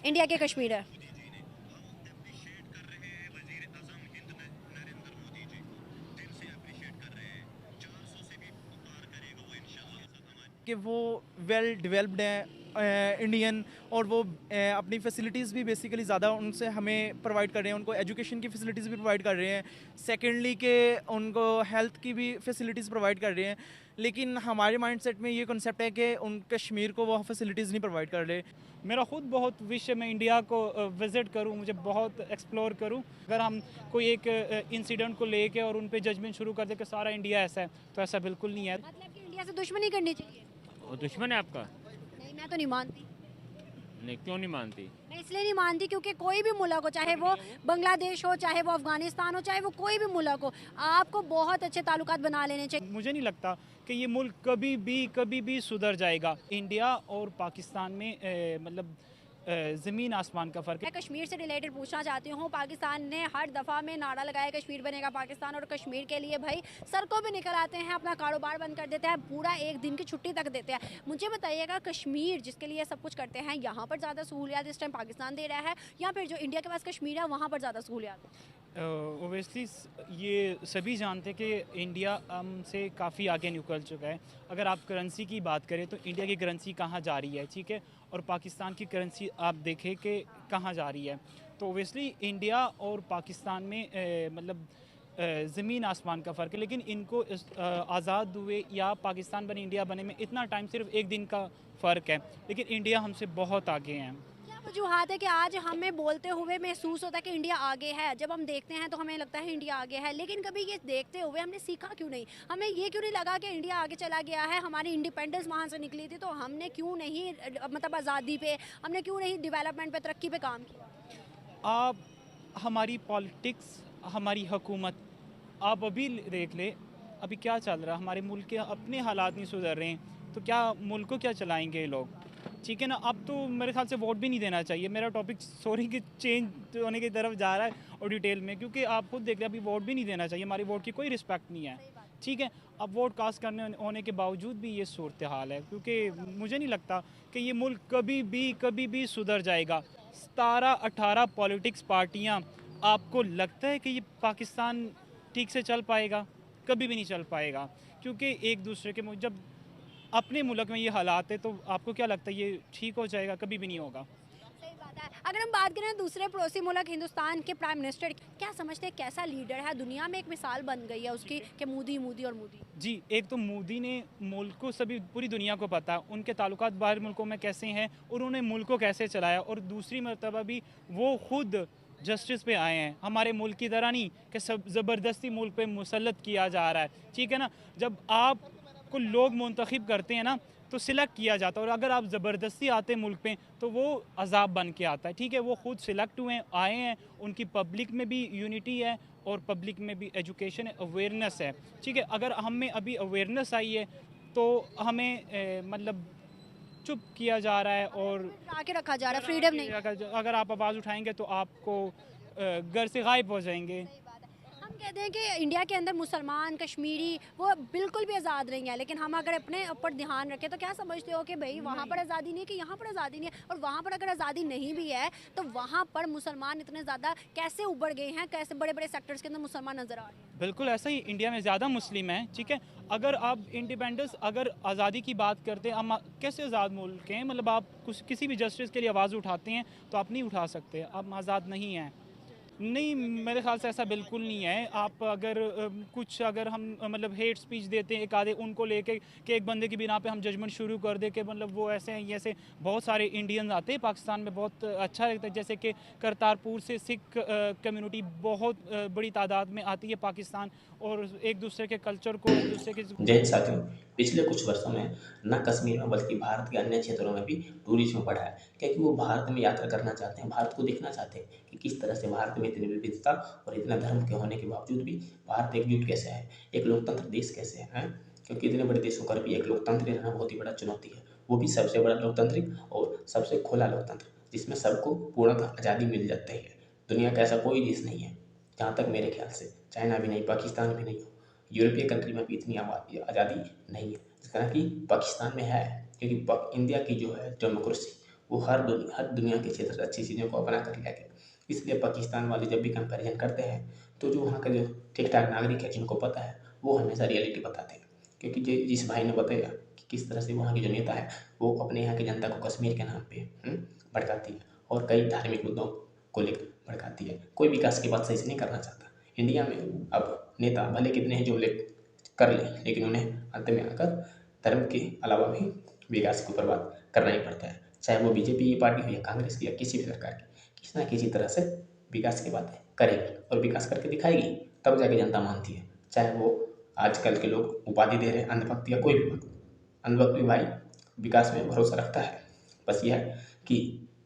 India के कश्मीर है। कि वो वेल डेवलप्ड हैं इंडियन, और वो अपनी फैसिलिटीज़ भी बेसिकली ज़्यादा उनसे हमें प्रोवाइड कर रहे हैं, उनको एजुकेशन की फैसिलिटीज़ भी प्रोवाइड कर रहे हैं। सेकेंडली के उनको हेल्थ की भी फैसिलिटीज़ प्रोवाइड कर रहे हैं। लेकिन हमारे माइंडसेट में ये कॉन्सेप्ट है कि उन कश्मीर को वो फैसिलिटीज़ नहीं प्रोवाइड कर रहे। मेरा खुद बहुत विश है मैं इंडिया को विज़िट करूं, मुझे बहुत एक्सप्लोर करूं। अगर हम कोई एक इंसिडेंट को लेके और उन पे जजमेंट शुरू कर दे कि सारा इंडिया ऐसा है, तो ऐसा बिल्कुल नहीं है। मतलब कि इंडिया से दुश्मनी करनी चाहिए। वो दुश्मन है आपका? नहीं, मैं तो नहीं मानती। नहीं, क्यों नहीं मानती? मैं इसलिए नहीं मानती क्योंकि कोई भी मुल्क हो, चाहे वो बांग्लादेश हो, चाहे वो अफगानिस्तान हो, चाहे वो कोई भी मुल्क हो, आपको बहुत अच्छे ताल्लुकात बना लेने चाहिए। मुझे नहीं लगता कि ये मुल्क कभी भी सुधर जाएगा। इंडिया और पाकिस्तान में मतलब ज़मीन आसमान का फ़र्क है। मैं कश्मीर से रिलेटेड पूछना चाहती हूँ, पाकिस्तान ने हर दफ़ा में नारा लगाया कश्मीर बनेगा पाकिस्तान, और कश्मीर के लिए भाई सड़कों पे निकल आते हैं, अपना कारोबार बंद कर देते हैं, पूरा एक दिन की छुट्टी तक देते हैं। मुझे बताइएगा, कश्मीर जिसके लिए सब कुछ करते हैं, यहाँ पर ज़्यादा सहूलियात इस टाइम पाकिस्तान दे रहा है, या फिर जो इंडिया के पास कश्मीर है वहाँ पर ज़्यादा सहूलियात है? ओबियसली ये सभी जानते हैं कि इंडिया हमसे काफ़ी आगे निकल चुका है। अगर आप करेंसी की बात करें तो इंडिया की करेंसी कहाँ जा रही है, ठीक है, और पाकिस्तान की करेंसी आप देखें कि कहाँ जा रही है। तो ओबियसली इंडिया और पाकिस्तान में मतलब ज़मीन आसमान का फ़र्क है। लेकिन इनको आज़ाद हुए या पाकिस्तान बने इंडिया बने में इतना टाइम सिर्फ एक दिन का फ़र्क है, लेकिन इंडिया हमसे बहुत आगे हैं। क्या वजूहत है कि आज हमें बोलते हुए महसूस होता है कि इंडिया आगे है, जब हम देखते हैं तो हमें लगता है इंडिया आगे है, लेकिन कभी ये देखते हुए हमने सीखा क्यों नहीं? हमें ये क्यों नहीं लगा कि इंडिया आगे चला गया है, हमारी इंडिपेंडेंस वहाँ से निकली थी, तो हमने क्यों नहीं मतलब आज़ादी पे, हमने क्यों नहीं डेवलपमेंट पे, तरक्की पे काम किया? आप हमारी पॉलिटिक्स, हमारी हुकूमत, आप अभी देख ले, अभी क्या चल रहा है हमारे मुल्क के, अपने हालात नहीं सुधर रहे हैं, तो क्या मुल्क को क्या चलाएंगे ये लोग? ठीक है ना। अब तो मेरे ख्याल से वोट भी नहीं देना चाहिए। मेरा टॉपिक सॉरी कि चेंज होने की तरफ जा रहा है और डिटेल में, क्योंकि आप खुद देख रहे हैं अभी वोट भी नहीं देना चाहिए, हमारी वोट की कोई रिस्पेक्ट नहीं है। ठीक है, अब वोट कास्ट करने होने के बावजूद भी ये सूरत हाल है, क्योंकि मुझे नहीं लगता कि ये मुल्क कभी भी सुधर जाएगा। 17-18 पॉलिटिक्स पार्टियाँ, आपको लगता है कि ये पाकिस्तान ठीक से चल पाएगा? कभी भी नहीं चल पाएगा, क्योंकि एक दूसरे के जब अपने मुल्क में ये हालात है तो आपको क्या लगता है ये ठीक हो जाएगा? कभी भी नहीं होगा। सही बात है। अगर हम बात करें दूसरे पड़ोसी मुल्क हिंदुस्तान के प्राइम मिनिस्टर, क्या समझते हैं कैसा लीडर है? दुनिया में एक मिसाल बन गई है उसकी कि मोदी मोदी और मोदी। जी, एक तो मोदी ने मुल्क को, सभी पूरी दुनिया को पता है उनके ताल्लुकात बाहर मुल्कों में कैसे हैं और उन्होंने मुल्क को कैसे चलाया, और दूसरी मर्तबा भी वो खुद जस्टिस पे आए हैं। हमारे मुल्क की तरह नहीं कि सब ज़बरदस्ती मुल्क पे मुसल्लत किया जा रहा है। ठीक है ना, जब आपको लोग मुंतखब करते हैं ना तो सिलेक्ट किया जाता है, और अगर आप ज़बरदस्ती आते हैं मुल्क पे तो वो अजाब बन के आता है। ठीक है, वो खुद सिलेक्ट हुए हैं, आए हैं, उनकी पब्लिक में भी यूनिटी है और पब्लिक में भी एजुकेशन है, अवेयरनेस है। ठीक है, अगर हम में अभी अवेयरनेस आई है तो हमें मतलब चुप किया जा रहा है, और आके रखा जा रहा है, फ्रीडम नहीं। अगर आप आवाज़ उठाएंगे तो आपको घर से गायब हो जाएंगे। सही बात है। हम कहते हैं कि इंडिया के अंदर मुसलमान, कश्मीरी वो बिल्कुल भी आज़ाद नहीं है, लेकिन हम अगर अपने ऊपर ध्यान रखें तो क्या समझते हो कि भाई वहाँ पर आज़ादी नहीं है कि यहाँ पर आज़ादी नहीं है? और वहाँ पर अगर आज़ादी नहीं भी है तो वहाँ पर मुसलमान इतने ज़्यादा कैसे उभर गए हैं, कैसे बड़े बड़े सेक्टर्स के अंदर मुसलमान नज़र आ रहे हैं? बिल्कुल ऐसा ही, इंडिया में ज़्यादा मुस्लिम हैं। ठीक है, अगर आप इंडिपेंडेंस, अगर आज़ादी की बात करते हैं, हम कैसे आज़ाद मुल्क हैं? मतलब आप कुछ किसी भी जस्टिस के लिए आवाज़ उठाते हैं तो आप नहीं उठा सकते, आप आज़ाद नहीं हैं। नहीं, मेरे ख़्याल से ऐसा बिल्कुल नहीं है। आप अगर कुछ अगर हम मतलब हेट स्पीच देते हैं एक आधे उनको लेके कि एक बंदे की बिना पे हम जजमेंट शुरू कर दें कि मतलब वो ऐसे हैं, ये ऐसे, बहुत सारे इंडियंस आते हैं पाकिस्तान में, बहुत अच्छा लगता है। जैसे कि करतारपुर से सिख कम्युनिटी बहुत बड़ी तादाद में आती है पाकिस्तान, और एक दूसरे के कल्चर को, एक दूसरे के जय हिंद साथियों, पिछले कुछ वर्षों में न कश्मीर में बल्कि भारत के अन्य क्षेत्रों में भी टूरिज्म बढ़ा है, क्योंकि वो भारत में यात्रा करना चाहते हैं, भारत को देखना चाहते हैं कि किस तरह से भारत में इतनी विविधता और इतना धर्म के होने के बावजूद भी भारत एकजुट कैसे है, एक लोकतंत्र देश कैसे है। क्योंकि इतने बड़े देश होकर भी एक लोकतंत्र रहना बहुत ही बड़ा चुनौती है, वो भी सबसे बड़ा लोकतांत्रिक और सबसे खुला लोकतंत्र, जिसमें सबको पूर्णतः आज़ादी मिल जाती है। दुनिया का ऐसा कोई देश नहीं है, जहाँ तक मेरे ख्याल से, चाइना भी नहीं, पाकिस्तान भी नहीं, यूरोपीय कंट्री में भी इतनी आज़ादी नहीं है जितना कि पाकिस्तान में है। क्योंकि इंडिया की जो है डेमोक्रेसी, वो हर दुनिया के क्षेत्र से अच्छी चीज़ों को अपना कर लिया गया। इसलिए पाकिस्तान वाले जब भी कंपैरिजन करते हैं तो जो वहाँ का जो ठीक ठाक नागरिक है जिनको पता है वो हमेशा रियलिटी बताते हैं। क्योंकि जिस भाई ने बताया कि किस तरह से वहाँ के जो नेता है वो अपने यहाँ की जनता को कश्मीर के नाम पे भड़काती है और कई धार्मिक मुद्दों को लेकर भड़काती है। कोई विकास की बात सही से नहीं करना चाहता। इंडिया में अब नेता भले कितने हैं जो कर ले, लेकिन उन्हें अंत में आकर धर्म के अलावा भी विकास के ऊपर बात करना ही पड़ता है। चाहे वो बीजेपी की पार्टी हो या कांग्रेस की या किसी भी सरकार की, किसी ना किसी तरह से विकास की बातें करेगी और विकास करके दिखाएगी, तब जाके जनता मानती है। चाहे वो आजकल के लोग उपाधि दे रहे हैं अंधभक्त या कोई भी भक्त, अंधभक्त भी भाई विकास में भरोसा रखता है। बस यह है कि